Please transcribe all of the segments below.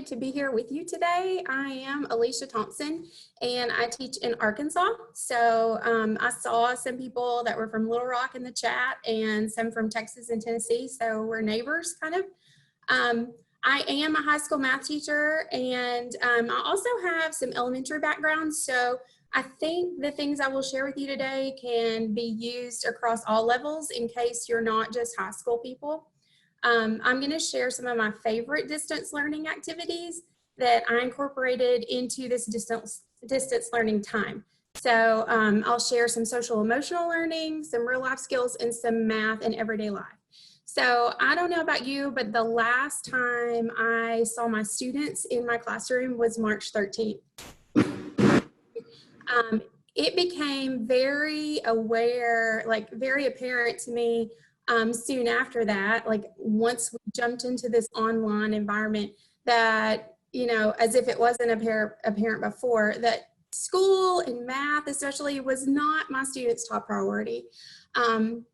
excited to be here with you today. I am Alicia Thompson and I teach in Arkansas. So I saw some people that were from Little Rock in the chat and some from Texas and Tennessee. So we're neighbors kind of. I am a high school math teacher and I also have some elementary background. So I think the things I will share with you today can be used across all levels in case you're not just high school people. I'm going to share some of my favorite distance learning activities that I incorporated into this distance learning time. So I'll share some social emotional learning, some real life skills, and some math in everyday life. So I don't know about you, but the last time I saw my students in my classroom was March 13th. It became very apparent to me soon after that, like once we jumped into this online environment, that, you know, as if it wasn't apparent before, that school and math especially was not my students' top priority. And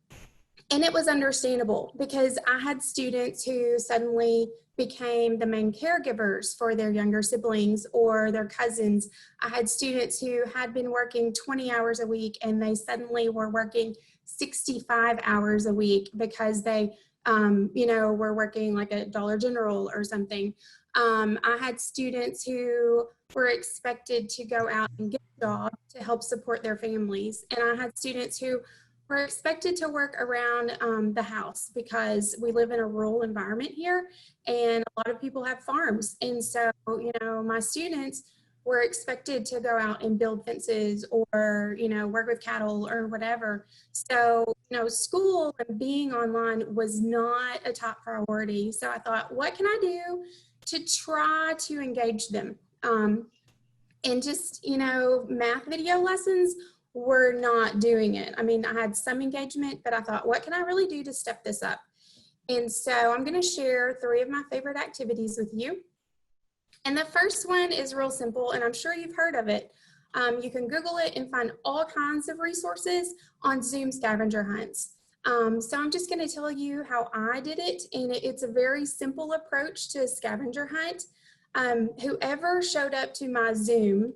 it was understandable because I had students who suddenly became the main caregivers for their younger siblings or their cousins. I had students who had been working 20 hours a week and they suddenly were working 65 hours a week because they, you know, were working like at Dollar General or something. I had students who were expected to go out and get a job to help support their families. And I had students who were expected to work around the house because we live in a rural environment here and a lot of people have farms. And so, you know, my students were expected to go out and build fences or, you know, work with cattle or whatever. So, you know, school and being online was not a top priority. So I thought, what can I do to try to engage them? And just, you know, math video lessons were not doing it. I mean, I had some engagement, but I thought, what can I really do to step this up? And so I'm going to share 3 of my favorite activities with you. And the first one is real simple, and I'm sure you've heard of it. You can Google it and find all kinds of resources on Zoom Scavenger Hunts. So I'm just going to tell you how I did it, and it's a very simple approach to a scavenger hunt. Whoever showed up to my Zoom,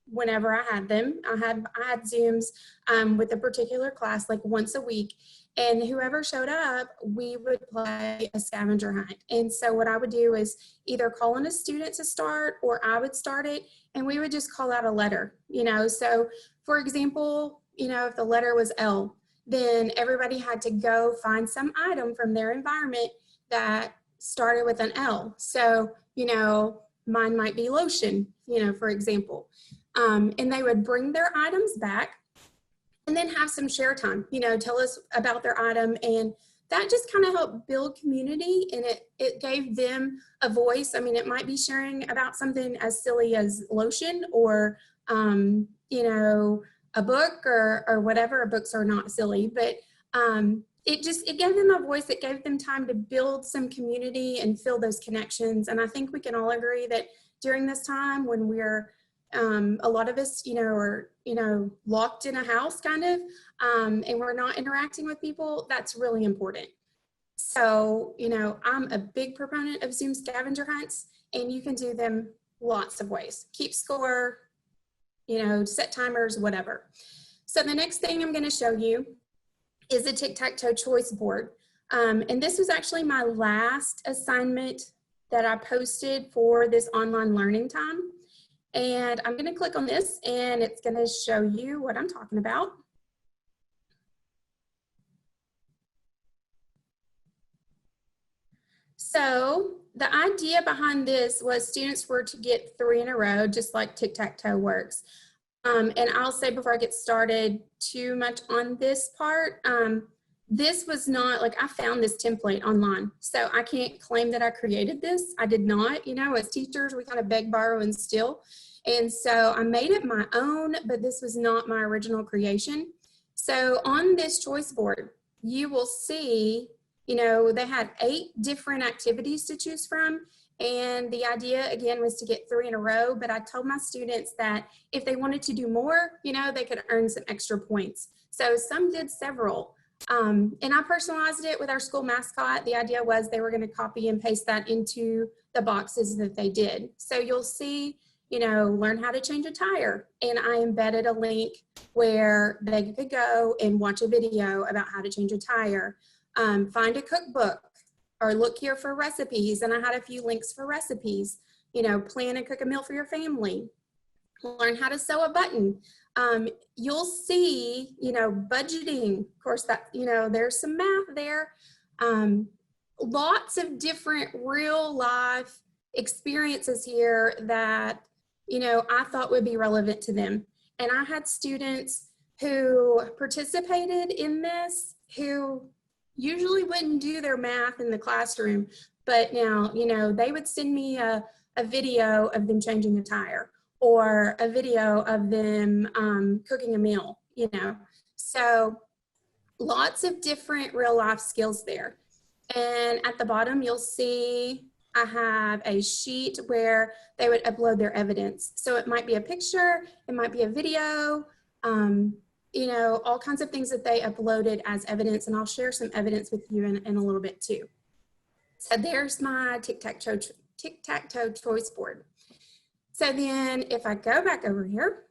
whenever I had them, I had Zooms with a particular class like once a week, and whoever showed up, we would play a scavenger hunt. And so what I would do is either call on a student to start, or I would start it, and we would just call out a letter, you know. So for example, you know, if the letter was L, then everybody had to go find some item from their environment that started with an L. So, you know, mine might be lotion, you know, for example. And they would bring their items back and then have some share time, you know, tell us about their item. And that just kind of helped build community, and it gave them a voice. I mean, it might be sharing about something as silly as lotion or, you know, a book or whatever. Books are not silly, but it gave them a voice. It gave them time to build some community and feel those connections. And I think we can all agree that during this time when we're a lot of us, you know, are, you know, locked in a house kind of, and we're not interacting with people, that's really important. So, you know, I'm a big proponent of Zoom scavenger hunts, and you can do them lots of ways. Keep score, you know, set timers, whatever. So the next thing I'm going to show you is a tic-tac-toe choice board. And this was actually my last assignment that I posted for this online learning time. And I'm going to click on this, and it's going to show you what I'm talking about. So the idea behind this was students were to get 3 in a row, just like tic-tac-toe works. And I'll say before I get started too much on this part, this was not like I found this template online. So I can't claim that I created this. I did not. You know, as teachers, we kind of beg, borrow, and steal. And so I made it my own, but this was not my original creation. So on this choice board, you will see, you know, they had 8 different activities to choose from. And the idea, again, was to get 3 in a row. But I told my students that if they wanted to do more, you know, they could earn some extra points. So some did several. And I personalized it with our school mascot. The idea was they were going to copy and paste that into the boxes that they did. So you'll see, you know, learn how to change a tire. And I embedded a link where they could go and watch a video about how to change a tire. Find a cookbook or look here for recipes. And I had a few links for recipes. You know, plan and cook a meal for your family. Learn how to sew a button. You'll see, you know, budgeting, of course, that, you know, there's some math there. Lots of different real life experiences here that, you know, I thought would be relevant to them. And I had students who participated in this who usually wouldn't do their math in the classroom, but now, you know, they would send me a video of them changing a tire, or a video of them cooking a meal, you know. So lots of different real life skills there. And at the bottom, you'll see I have a sheet where they would upload their evidence. So it might be a picture, it might be a video, you know, all kinds of things that they uploaded as evidence. And I'll share some evidence with you in a little bit too. So there's my tic-tac-toe choice board. So then if I go back over here,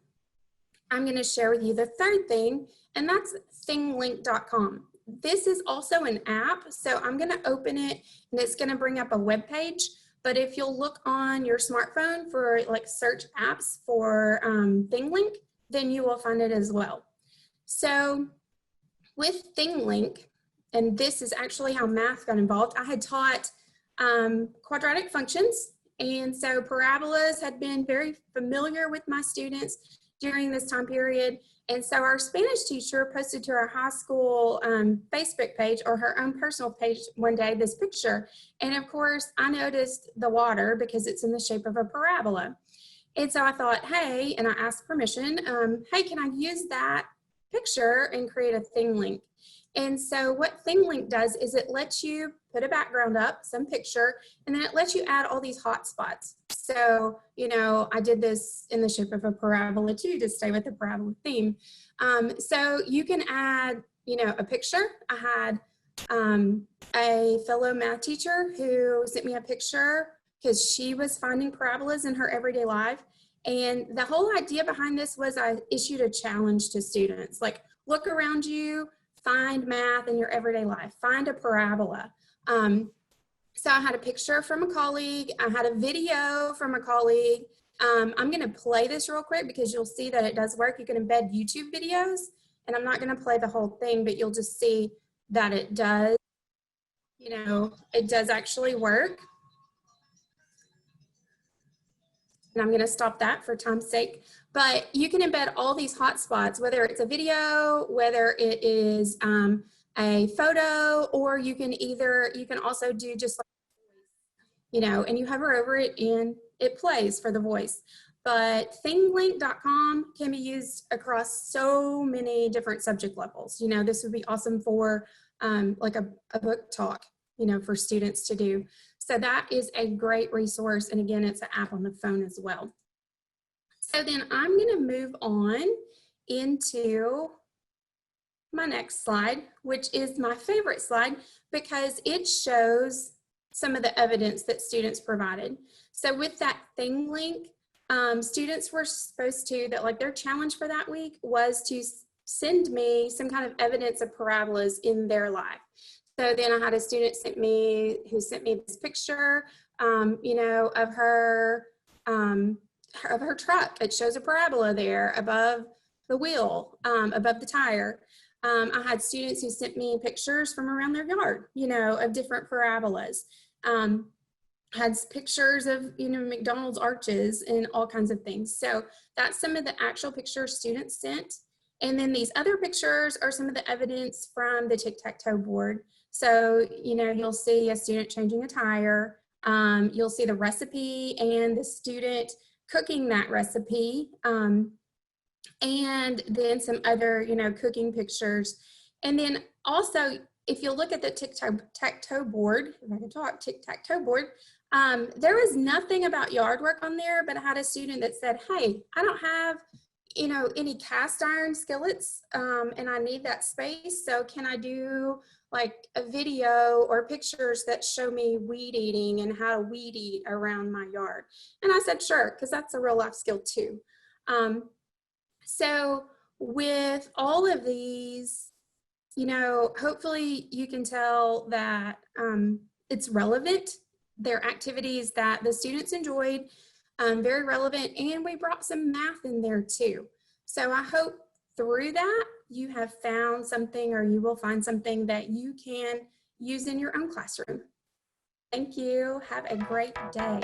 I'm going to share with you the third thing, and that's thinglink.com. This is also an app, so I'm going to open it and it's going to bring up a web page. But if you'll look on your smartphone for like search apps for ThingLink, then you will find it as well. So with ThingLink, and this is actually how math got involved, I had taught quadratic functions. And so parabolas had been very familiar with my students during this time period. And so our Spanish teacher posted to our high school Facebook page, or her own personal page one day, this picture. And of course, I noticed the water because it's in the shape of a parabola. And so I thought, hey, and I asked permission, hey, can I use that picture and create a thing link? And so what ThingLink does is it lets you put a background up, some picture, and then it lets you add all these hotspots. So, you know, I did this in the shape of a parabola too, to stay with the parabola theme. So you can add, you know, a picture. I had a fellow math teacher who sent me a picture because she was finding parabolas in her everyday life. And the whole idea behind this was I issued a challenge to students, like, look around you, find math in your everyday life, find a parabola. So I had a picture from a colleague, I had a video from a colleague. I'm gonna play this real quick because you'll see that it does work. You can embed YouTube videos, and I'm not gonna play the whole thing, but you'll just see that it does, you know, it does actually work. And I'm gonna stop that for time's sake. But you can embed all these hotspots, whether it's a video, whether it is a photo, or you can also do just like, you know, and you hover over it and it plays for the voice. But thinglink.com can be used across so many different subject levels. You know, this would be awesome for like a book talk, you know, for students to do. So that is a great resource. And again, it's an app on the phone as well. So then I'm going to move on into my next slide, which is my favorite slide because it shows some of the evidence that students provided. So with that ThingLink, students were supposed to, their challenge for that week was to send me some kind of evidence of parabolas in their life. So then I had a student who sent me this picture, you know, of her truck. It shows a parabola there above the wheel, above the tire. I had students who sent me pictures from around their yard, you know, of different parabolas. Had pictures of, you know, McDonald's arches and all kinds of things. So that's some of the actual pictures students sent. And then these other pictures are some of the evidence from the tic-tac-toe board. So, you know, you'll see a student changing a tire. You'll see the recipe and the student cooking that recipe. And then some other, you know, cooking pictures. And then also, if you look at the tic-tac-toe board, if I can talk, tic-tac-toe board, there was nothing about yard work on there, but I had a student that said, hey, I don't have, you know, any cast iron skillets, and I need that space. So can I do like a video or pictures that show me weed eating and how to weed eat around my yard? And I said, sure, because that's a real life skill too. So with all of these, you know, hopefully you can tell that it's relevant. They're activities that the students enjoyed, very relevant, and we brought some math in there too. So I hope through that you have found something, or you will find something that you can use in your own classroom. Thank you. Have a great day.